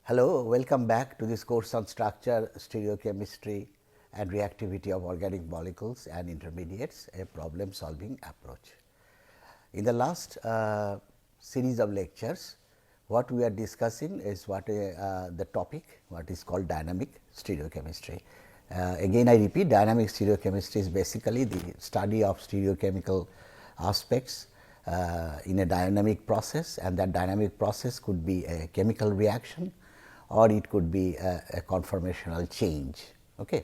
Hello, welcome back to this course on structure, stereochemistry and reactivity of organic molecules and intermediates, a problem solving approach. In the last series of lectures, what we are discussing is the topic what is called dynamic stereochemistry. Again I repeat, dynamic stereochemistry is basically the study of stereochemical aspects in a dynamic process, and that dynamic process could be a chemical reaction or it could be a conformational change. Okay.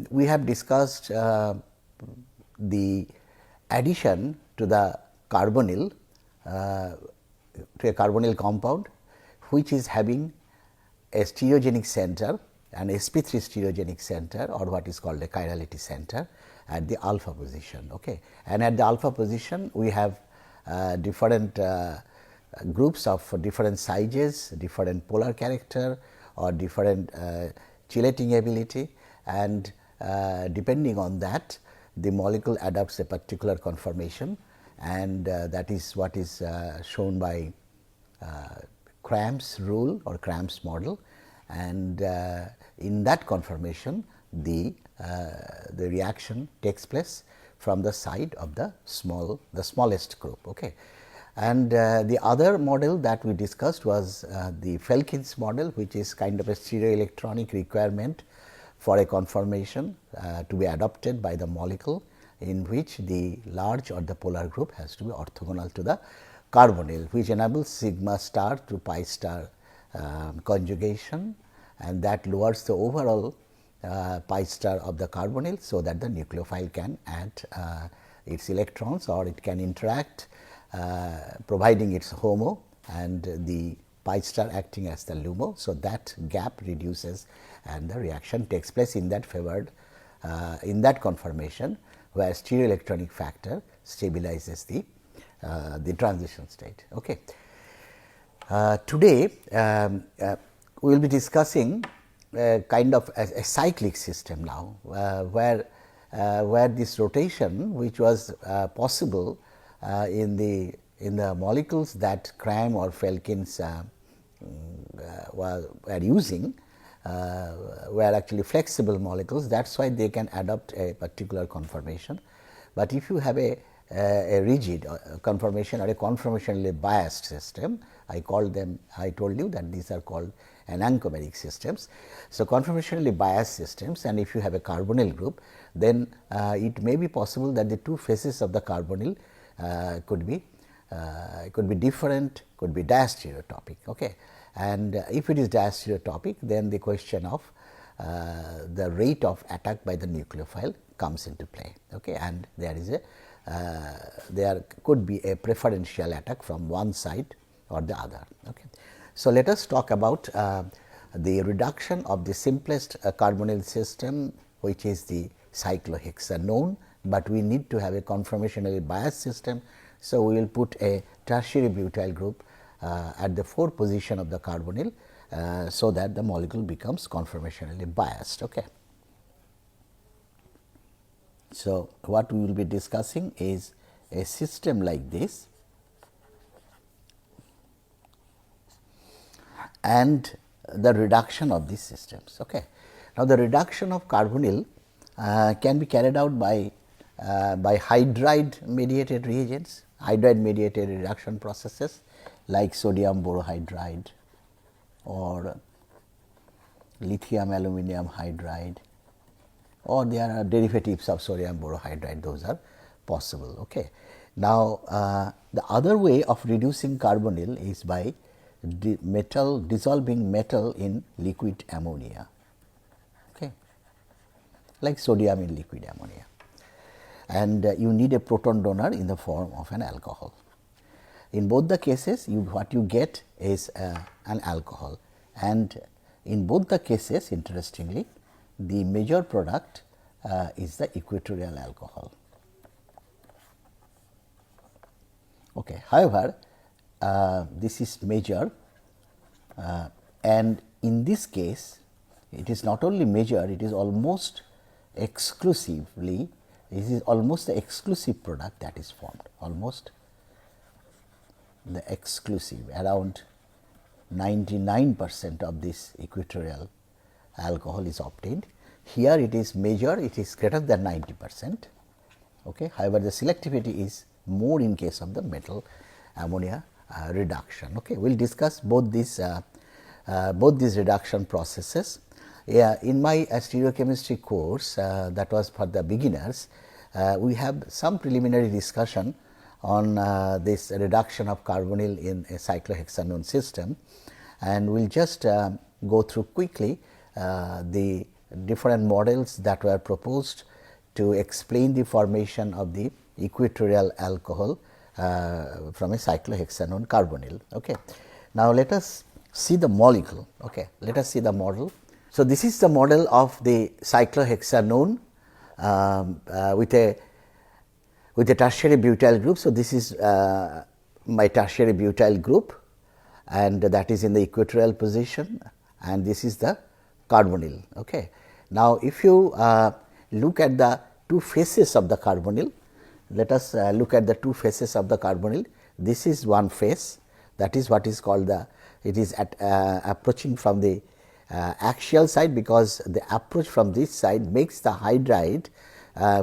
We have discussed the addition to the carbonyl to a carbonyl compound, which is having a stereogenic center, an sp3 stereogenic center, or what is called a chirality center at the alpha position. Okay. And at the alpha position, we have different groups of different sizes, different polar character or different chelating ability, and depending on that the molecule adopts a particular conformation, and that is what is shown by Cramp's rule or Cramp's model, and in that conformation the reaction takes place from the side of the smallest group. Okay. And the other model that we discussed was the Felkin's model, which is kind of a stereoelectronic requirement for a conformation to be adopted by the molecule, in which the large or the polar group has to be orthogonal to the carbonyl, which enables sigma star to pi star conjugation, and that lowers the overall pi star of the carbonyl, so that the nucleophile can add its electrons or it can interact providing its HOMO and the pi star acting as the LUMO. So, that gap reduces and the reaction takes place in that favored in that conformation, where stereoelectronic factor stabilizes the transition state. Okay. Today, we will be discussing kind of a cyclic system now, where this rotation, which was possible in the molecules that Cram or Felkin's were using, were actually flexible molecules. That is why they can adopt a particular conformation. But if you have a rigid conformation or a conformationally biased system, I told you that these are called enantiomeric systems. So, conformationally biased systems, and if you have a carbonyl group, then it may be possible that the two faces of the carbonyl could be different, could be diastereotopic. Okay. And if it is diastereotopic, then the question of the rate of attack by the nucleophile comes into play. Okay. And there is there could be a preferential attack from one side or the other. Okay. So, let us talk about the reduction of the simplest carbonyl system, which is the cyclohexanone, but we need to have a conformationally biased system. So, we will put a tertiary butyl group at the 4th position of the carbonyl, so that the molecule becomes conformationally biased. Okay. So, what we will be discussing is a system like this, and the reduction of these systems. Okay. Now, the reduction of carbonyl can be carried out by hydride mediated reagents, hydride mediated reduction processes like sodium borohydride or lithium aluminum hydride, or there are derivatives of sodium borohydride, those are possible. Okay. Now, the other way of reducing carbonyl is by dissolving metal in liquid ammonia, okay, like sodium in liquid ammonia, and you need a proton donor in the form of an alcohol. In both the cases, what you get is an alcohol, and in both the cases, interestingly, the major product is the equatorial alcohol. Okay. However, this is major, and in this case it is not only major, it is almost exclusively, this is almost the exclusive product that is formed, almost the exclusive, around 99% of this equatorial alcohol is obtained. Here it is measured, it is greater than 90%. Okay. However, the selectivity is more in case of the metal ammonia reduction. Okay. We will discuss both these reduction processes. In my stereochemistry course that was for the beginners, we have some preliminary discussion on this reduction of carbonyl in a cyclohexanone system, and we will just go through quickly the different models that were proposed to explain the formation of the equatorial alcohol from a cyclohexanone carbonyl. Okay. Now, let us see the molecule. Okay. Let us see the model. So, this is the model of the cyclohexanone with a tertiary butyl group. So, this is my tertiary butyl group, and that is in the equatorial position, and this is the carbonyl. Okay. Now, if you look at the two faces of the carbonyl, let us look at the two faces of the carbonyl. This is one face, that is what is called the, it is at approaching from the axial side, because the approach from this side makes the hydride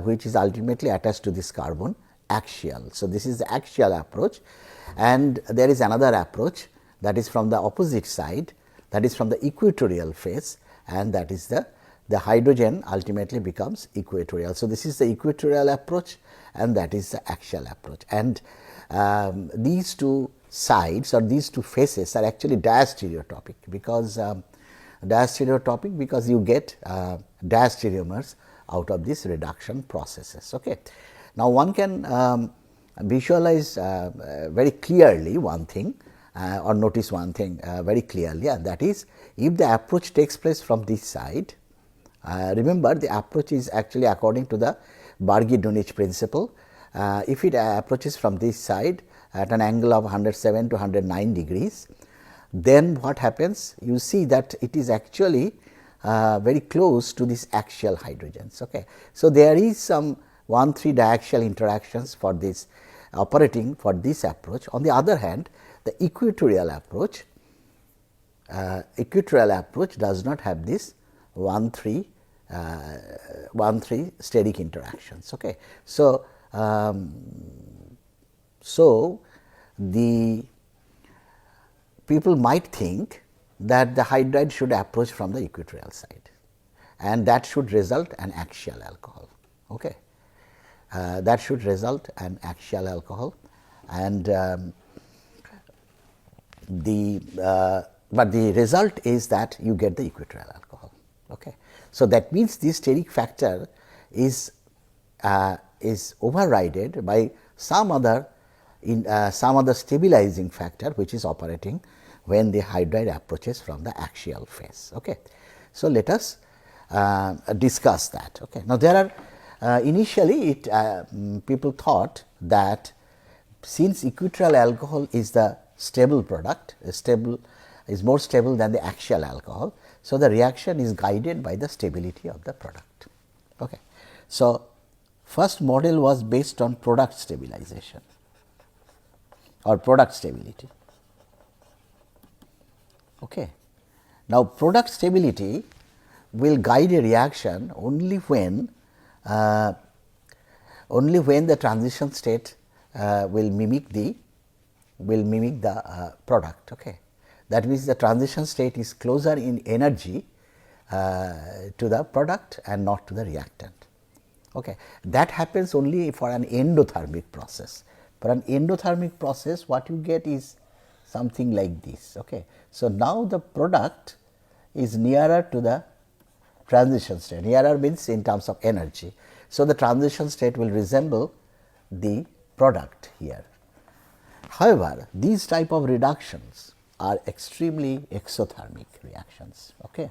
which is ultimately attached to this carbon axial. So, this is the axial approach, and there is another approach that is from the opposite side, that is from the equatorial face, and that is the hydrogen ultimately becomes equatorial. So, this is the equatorial approach and that is the axial approach, and these two sides or these two faces are actually diastereotopic, because because you get diastereomers out of these reduction processes. Okay. Now, one can visualize very clearly one thing or notice one thing very clearly, and that is, if the approach takes place from this side, remember the approach is actually according to the Bargy-Dunich principle. If it approaches from this side at an angle of 107 to 109 degrees, then what happens? You see that it is actually very close to these axial hydrogens. Okay. So, there is some 1,3 diaxial interactions for this operating for this approach. On the other hand, the equatorial approach does not have this 1,3 steric interactions. Okay. So, the people might think that the hydride should approach from the equatorial side, and that should result an axial alcohol. Okay. That should result an axial alcohol, and but the result is that you get the equatorial alcohol. Okay. So, that means the steric factor is overridden by some other stabilizing factor which is operating when the hydride approaches from the axial face. Okay. So, let us discuss that. Okay. Now, there are initially people thought that since equatorial alcohol is the stable product, is more stable than the axial alcohol. So, the reaction is guided by the stability of the product. Okay. So, first model was based on product stabilization or product stability. Okay. Now, product stability will guide a reaction only when the transition state will mimic the product. Okay. That means, the transition state is closer in energy to the product and not to the reactant. Okay. That happens only for an endothermic process. For an endothermic process, what you get is something like this. Okay. So, now the product is nearer to the transition state, nearer means in terms of energy. So, the transition state will resemble the product here. However, these type of reductions are extremely exothermic reactions. Okay.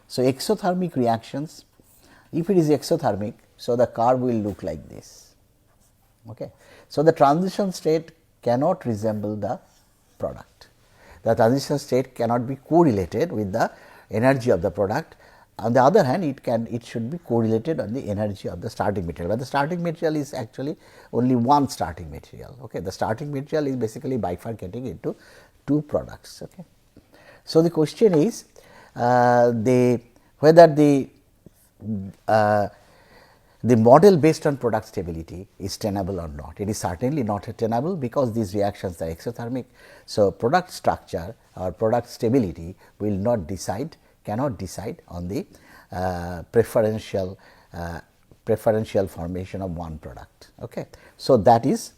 So, exothermic reactions, if it is exothermic, so the curve will look like this. Okay. So, the transition state cannot resemble the product. The transition state cannot be correlated with the energy of the product. On the other hand, it should be correlated on the energy of the starting material, but the starting material is actually only one starting material. Okay. The starting material is basically bifurcating into two products. Okay. So, the question is whether the model based on product stability is tenable or not. It is certainly not tenable because these reactions are exothermic. So, product structure or product stability will not decide, cannot decide on the preferential formation of one product. Okay. So, that is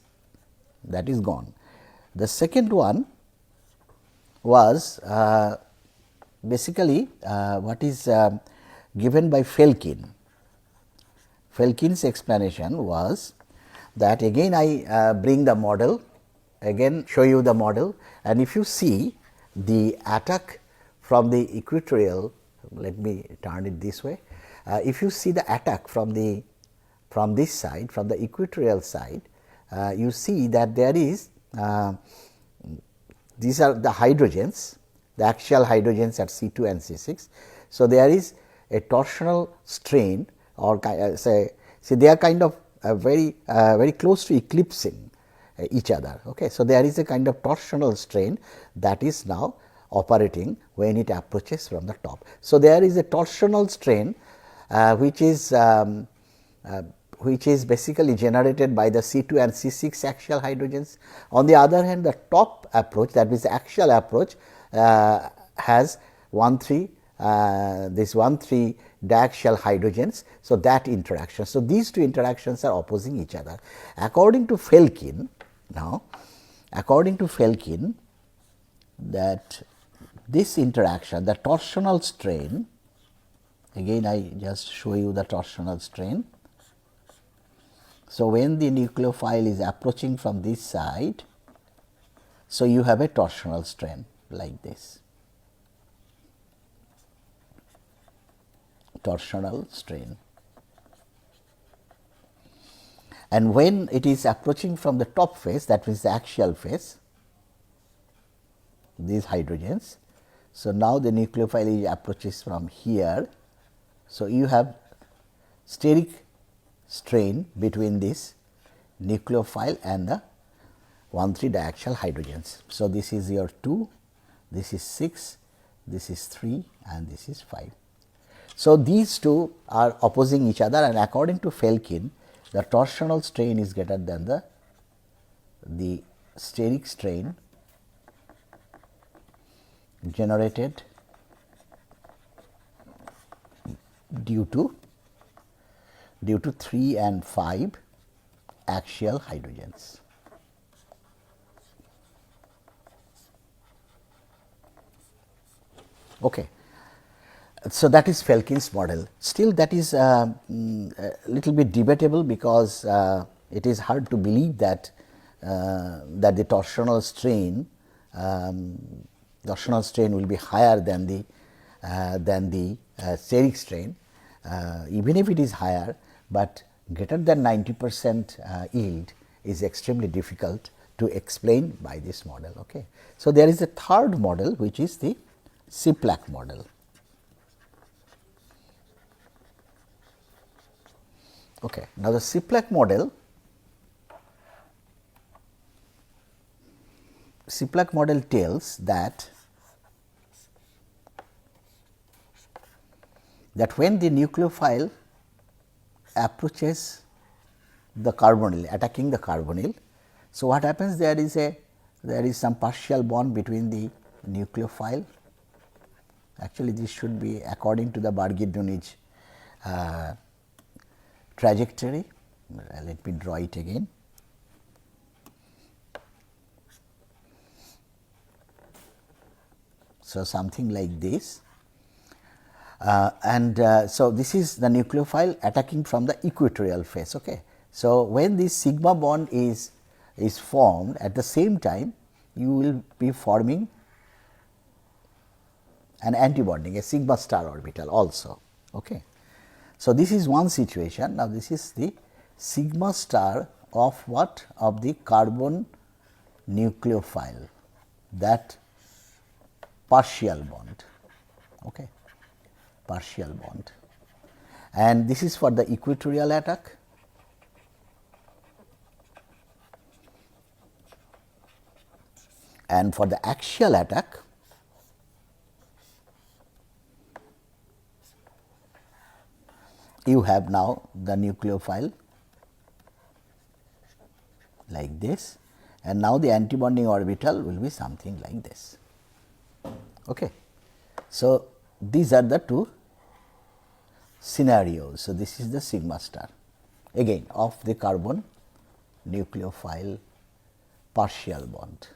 gone. The second one was basically what is given by Felkin. Felkin's explanation was that, again I bring the model, again show you the model, and if you see the attack from the equatorial, let me turn it this way. If you see the attack from this side, from the equatorial side, you see that there is these are the hydrogens, the axial hydrogens at C2 and C6. So, there is a torsional strain, or say they are kind of very close to eclipsing each other. Okay. So, there is a kind of torsional strain that is now operating when it approaches from the top. So, there is a torsional strain which is basically generated by the C2 and C6 axial hydrogens. On the other hand, the top approach, that means the axial approach, has 1,3 diaxial hydrogens. So, that interaction. So, these two interactions are opposing each other. According to Felkin, that this interaction, the torsional strain, again I just show you the torsional strain. So, when the nucleophile is approaching from this side, so you have a torsional strain like this. Torsional strain. And when it is approaching from the top face, that means the axial face, these hydrogens. So, now the nucleophile approaches from here. So, you have steric strain between this nucleophile and the 1,3 diaxial hydrogens. So, this is your 2, this is 6, this is 3 and this is 5. So, these two are opposing each other, and according to Felkin, the torsional strain is greater than the steric strain generated due to 3 and 5 axial hydrogens. Okay. So, that is Felkin's model. Still, that is a little bit debatable, because it is hard to believe that the torsional strain will be higher than the steric strain, even if it is higher, but greater than 90% yield is extremely difficult to explain by this model. Okay. So, there is a third model, which is the Siplak model. Okay. Now, the Siplak model tells that when the nucleophile approaches the carbonyl, attacking the carbonyl, so what happens, there is some partial bond between the nucleophile. Actually, this should be according to the Barghi-Dunij trajectory. Let me draw it again. So, something like this, so this is the nucleophile attacking from the equatorial face. Okay. So, when this sigma bond is formed, at the same time you will be forming an antibonding, a sigma star orbital also. Okay. So, this is one situation. Now, this is the sigma star of what? Of the carbon nucleophile, that partial bond. Okay. Partial bond, and this is for the equatorial attack. And for the axial attack, you have now the nucleophile like this, and now the antibonding orbital will be something like this. Okay. So, these are the two scenarios. So, this is the sigma star again of the carbon nucleophile partial bond.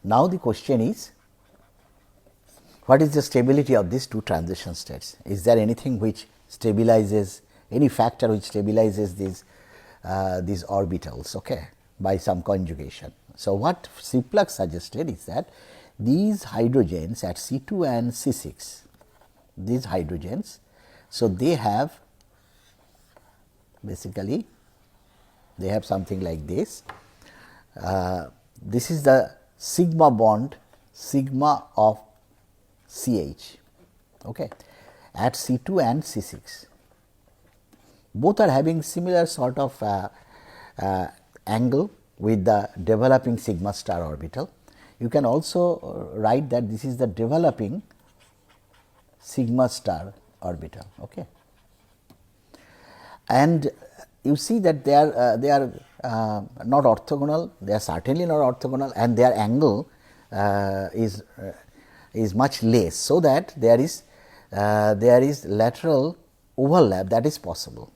Now, the question is, what is the stability of these two transition states? Is there anything which stabilizes, any factor which stabilizes these orbitals, okay, by some conjugation? So, what Siplak suggested is that these hydrogens at C2 and C6, these hydrogens, so they have basically they have something like this. This is the sigma bond, sigma of CH, okay, at C2 and C6. Both are having similar sort of angle with the developing sigma star orbital. You can also write that this is the developing sigma star orbital, okay. And you see that they are not orthogonal, they are certainly not orthogonal, and their angle is much less, so that there is lateral overlap that is possible.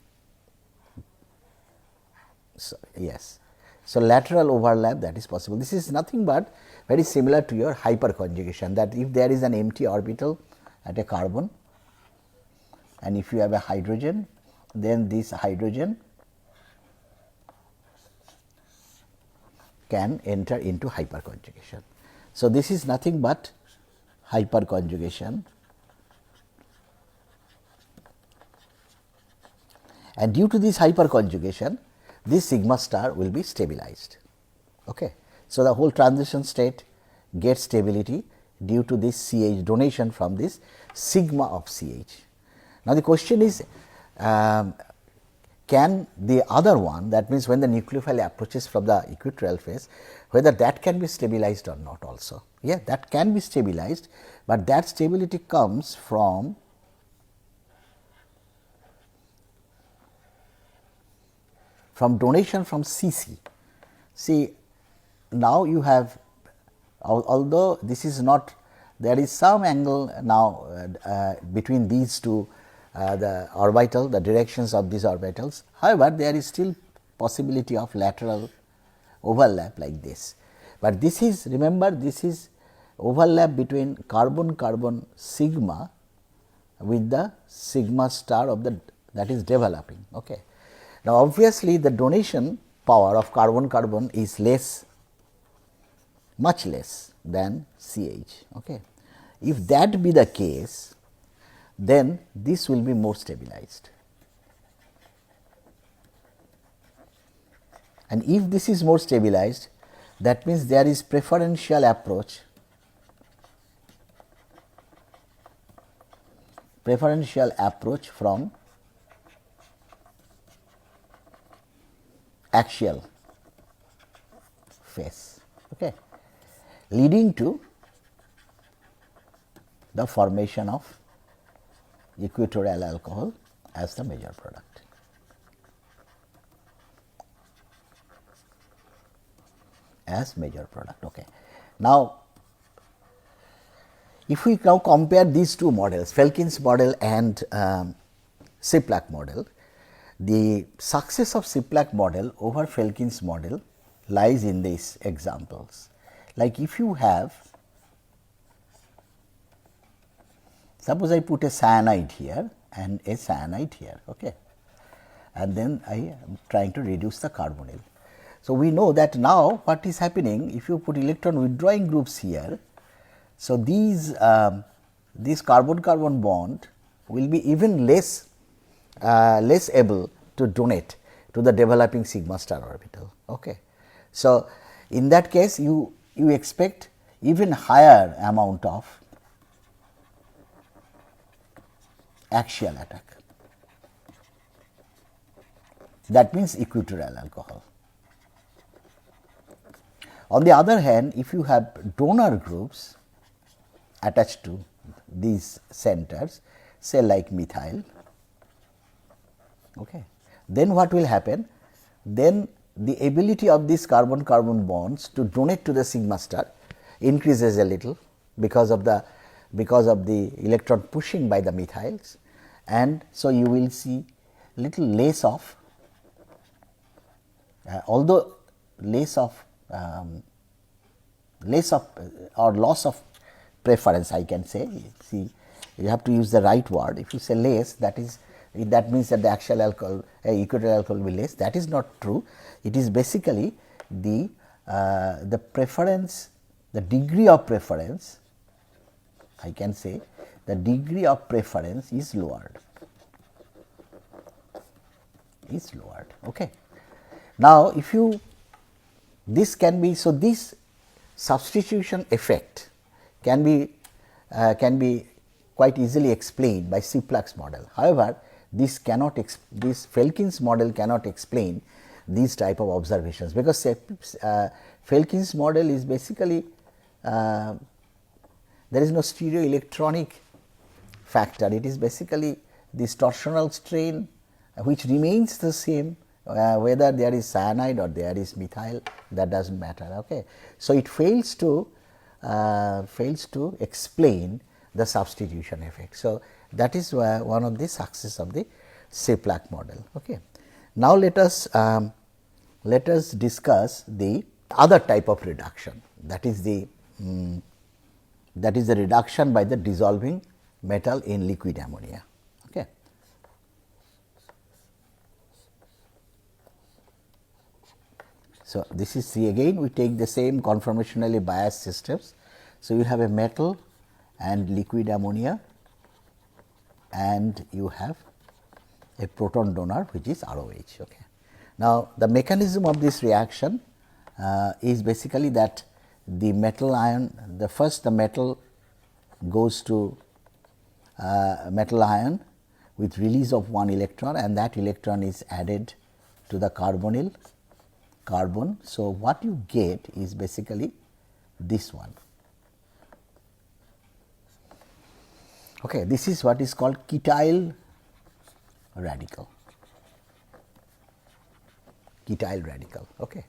So, yes. So, lateral overlap that is possible. This is nothing but very similar to your hyperconjugation, that if there is an empty orbital at a carbon and if you have a hydrogen, then this hydrogen can enter into hyperconjugation. So, this is nothing but hyperconjugation, and due to this hyperconjugation, this sigma star will be stabilized. Okay. So, the whole transition state gets stability due to this CH donation from this sigma of CH. Now, the question is, can the other one, that means when the nucleophile approaches from the equatorial phase, whether that can be stabilized or not also. Yeah, that can be stabilized, but that stability comes from donation from CC. See, now you have, although this is not, there is some angle now between these two, the orbital, the directions of these orbitals. However, there is still possibility of lateral overlap like this, but this is, remember, this is overlap between carbon-carbon sigma with the sigma star of the that is developing. Okay. Now, obviously, the donation power of carbon-carbon is less, much less than CH. Okay. If that be the case, then this will be more stabilized. And if this is more stabilized, that means there is preferential approach from axial phase, okay, leading to the formation of equatorial alcohol as the major product. Okay. Now, if we now compare these two models, Felkin's model and Siplak model, the success of Siplak model over Felkin's model lies in these examples. Like if you have, suppose I put a cyanide here and a cyanide here, okay, and then I am trying to reduce the carbonyl. So, we know that now what is happening, if you put electron withdrawing groups here, so these carbon-carbon bond will be even less able to donate to the developing sigma star orbital. Okay. So, in that case you expect even higher amount of axial attack, that means equatorial alcohol. On the other hand, if you have donor groups attached to these centers, say like methyl. Okay. Then what will happen? Then the ability of these carbon-carbon bonds to donate to the sigma star increases a little because of the electron pushing by the methyls, and so you will see little less of although less of or loss of preference, I can say. See, you have to use the right word. If you say less, that means that the actual alcohol, equatorial alcohol will be less. That is not true. It is basically the preference, the degree of preference, I can say the degree of preference is lowered. Okay. Now, if you this can be, so this substitution effect can be quite easily explained by Siplak's model. However, this Felkin's model cannot explain these type of observations, because Felkin's model is basically there is no stereoelectronic factor. It is basically this torsional strain which remains the same whether there is cyanide or there is methyl, that does not matter. Okay. So, it fails to explain the substitution effect. So, that is one of the success of the Siplak model. Okay. Now, let us discuss the other type of reduction, that is the reduction by the dissolving metal in liquid ammonia. Okay. So, this is again we take the same conformationally biased systems. So, you have a metal and liquid ammonia, and you have a proton donor which is ROH. Okay. Now, the mechanism of this reaction is basically that the metal ion, the metal goes to metal ion with release of one electron, and that electron is added to the carbonyl carbon. So, what you get is basically this one. Okay, this is what is called ketyl radical. Ketyl radical. Okay.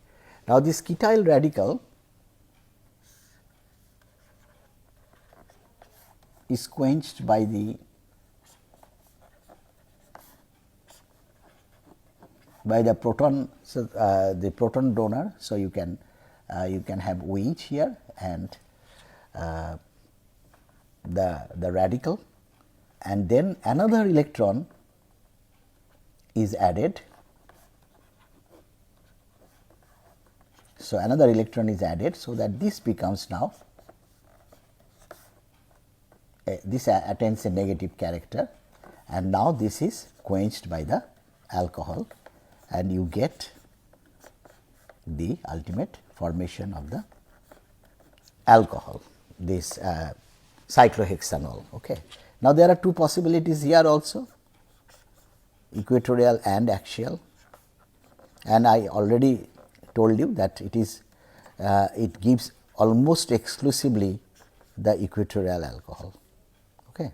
Now, this ketyl radical is quenched by the proton, so the proton donor. So, you can have OH here and the radical, and then another electron is added. So, another electron is added, so that this becomes now this attains a negative character, and now this is quenched by the alcohol, and you get the ultimate formation of the alcohol, this cyclohexanol. Okay. Now, there are two possibilities here also, equatorial and axial, and I already told you that it is it gives almost exclusively the equatorial alcohol. Okay.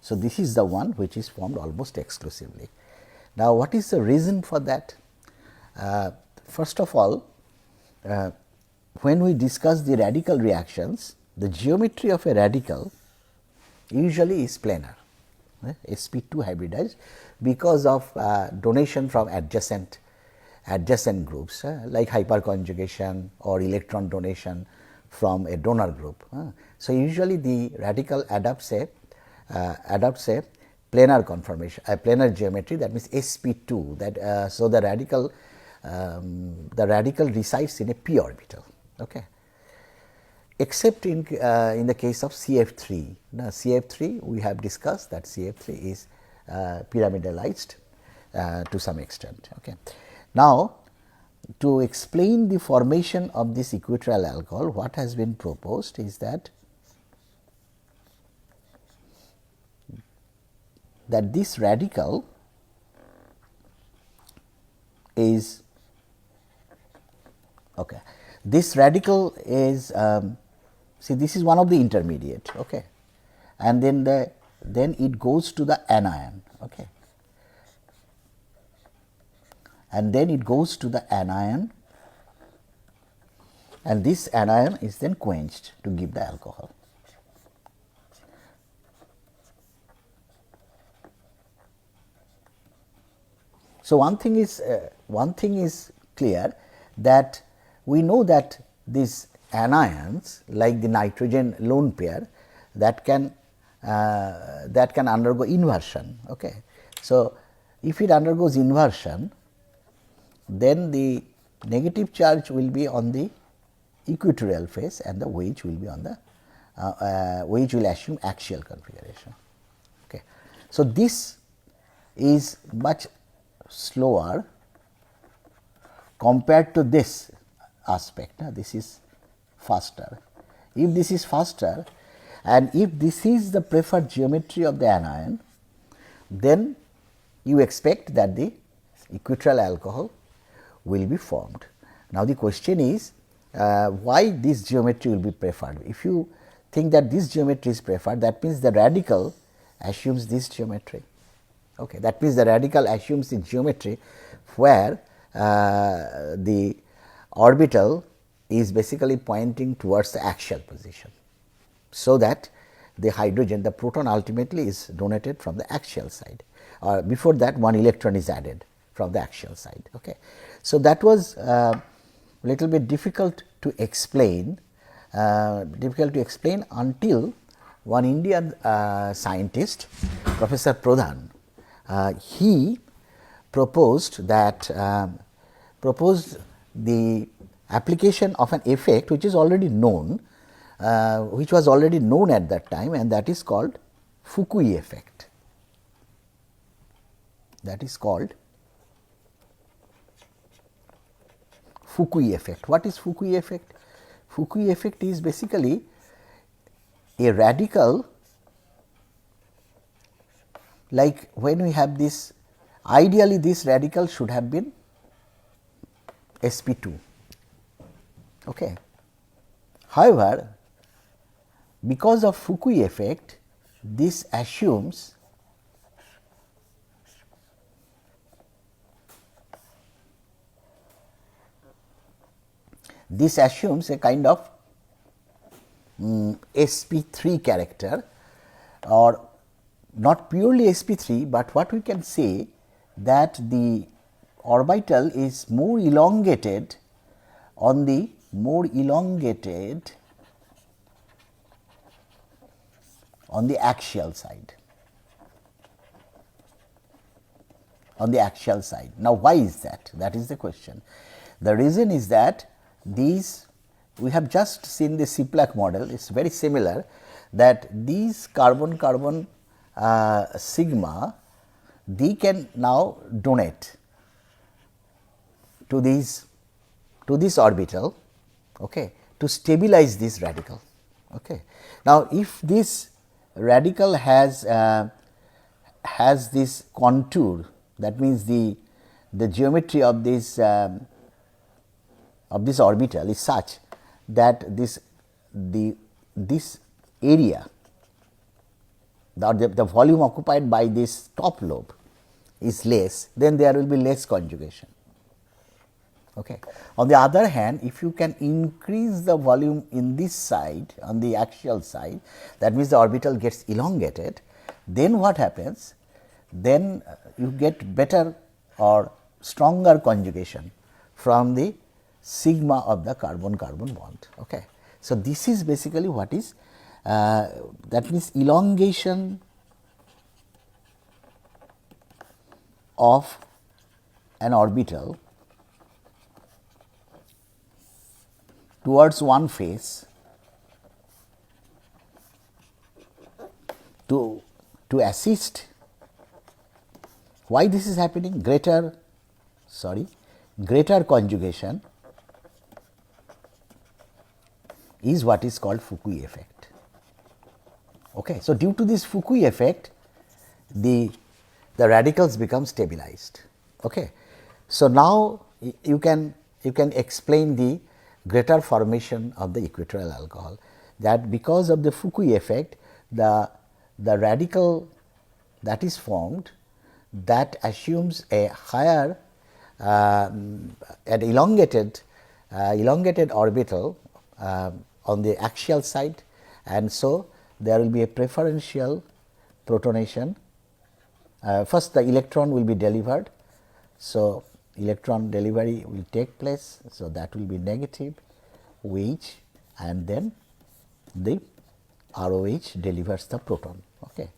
So, this is the one which is formed almost exclusively. Now, what is the reason for that? First of all, when we discuss the radical reactions, the geometry of a radical usually is planar, sp2 hybridized, because of donation from adjacent groups like hyperconjugation or electron donation from a donor group. So, usually the radical adopts a planar conformation, a planar geometry, that means sp2, that so the radical resides in a p orbital. Okay. Except in the case of CF3. Now, CF3 we have discussed that CF3 is pyramidalized to some extent. Okay. Now, to explain the formation of this equatorial alcohol, what has been proposed is that this radical is okay. This radical is see this is one of the intermediate, okay, and then it goes to the anion, okay, and then it goes to the anion, and this anion is then quenched to give the alcohol. So, one thing is clear, that we know that these anions like the nitrogen lone pair that can undergo inversion. Okay. So, if it undergoes inversion, then the negative charge will be on the equatorial phase and the wedge will be on the wedge will assume axial configuration. Okay. So, this is much slower compared to this aspect. This is faster. If this is faster and if this is the preferred geometry of the anion, then you expect that the equatorial alcohol will be formed. Now, the question is why this geometry will be preferred. If you think that this geometry is preferred, that means the radical assumes this geometry. Okay. That means the radical assumes the geometry where the orbital is basically pointing towards the axial position. So, that the hydrogen, the proton ultimately is donated from the axial side, or before that one electron is added from the axial side. Okay. So, that was little bit difficult to explain until one Indian scientist, Professor Pradhan, he proposed the application of an effect which is already known, which was already known at that time, and that is called Fukui effect. That is called Fukui effect. What is Fukui effect? Fukui effect is basically a radical, like when we have this, ideally this radical should have been sp2. Okay. However, because of Fukui effect, this assumes a kind of sp3 character, or not purely sp3, but what we can say that the orbital is more elongated on the axial side. Now, why is that? That is the question. The reason is that these, we have just seen the CPLAC model, it is very similar, that these carbon-carbon sigma, they can now donate to this orbital, okay, to stabilize this radical. Okay. Now, if this radical has this contour, that means the geometry of this orbital is such that this area, the volume occupied by this top lobe is less, then there will be less conjugation. Okay. On the other hand, if you can increase the volume in this side, on the axial side, that means the orbital gets elongated, then what happens? Then you get better or stronger conjugation from the sigma of the carbon-carbon bond. Okay. So, this is basically what is that means elongation of an orbital towards one face to assist. Why this is happening? Greater conjugation is what is called Fukui effect. Okay. So, due to this Fukui effect, the radicals become stabilized. Okay. So, now you can explain the greater formation of the equatorial alcohol. that because of the Fukui effect, the radical that is formed, that assumes a higher an elongated orbital on the axial side, and so there will be a preferential protonation. First the electron will be delivered. So, electron delivery will take place. So, that will be negative OH, and then the ROH delivers the proton. Okay.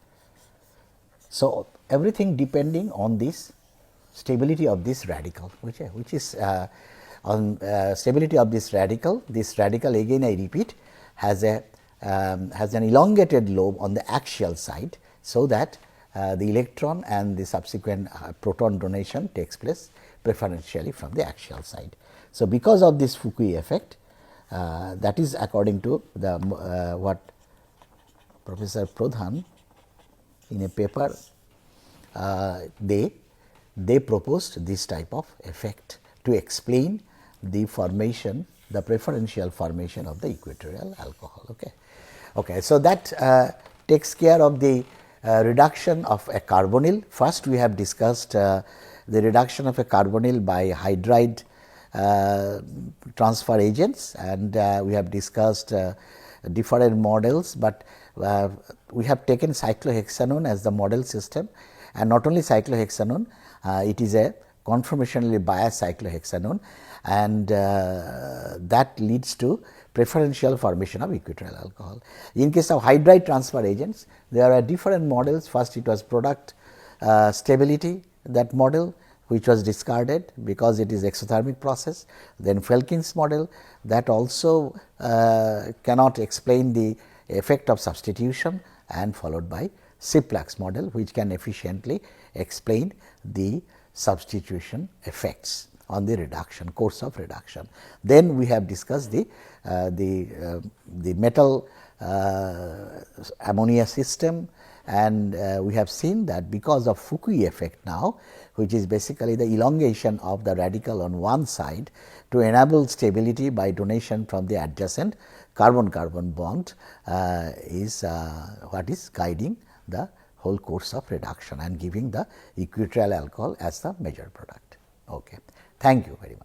So, everything depending on this stability of this radical, which is on stability of this radical. This radical, again I repeat, has an elongated lobe on the axial side, so that the electron and the subsequent proton donation takes place preferentially from the axial side. So, because of this Fukui effect, that is according to the what Professor Pradhan in a paper they proposed this type of effect to explain the formation, the preferential formation of the equatorial alcohol. Okay. Okay. So, that takes care of the reduction of a carbonyl. First we have discussed the reduction of a carbonyl by hydride transfer agents, and we have discussed different models, but we have taken cyclohexanone as the model system, and not only cyclohexanone, it is a conformationally biased cyclohexanone, and that leads to preferential formation of equatorial alcohol. In case of hydride transfer agents, there are different models. First it was product stability, that model which was discarded because it is exothermic process. Then Felkin's model, that also cannot explain the effect of substitution, and followed by Siplak's model, which can efficiently explain the substitution effects on the reduction, course of reduction. Then we have discussed the metal ammonia system, and we have seen that because of Fukui effect now, which is basically the elongation of the radical on one side to enable stability by donation from the adjacent carbon-carbon bond, is what is guiding the whole course of reduction and giving the equatorial alcohol as the major product. Okay. Thank you very much.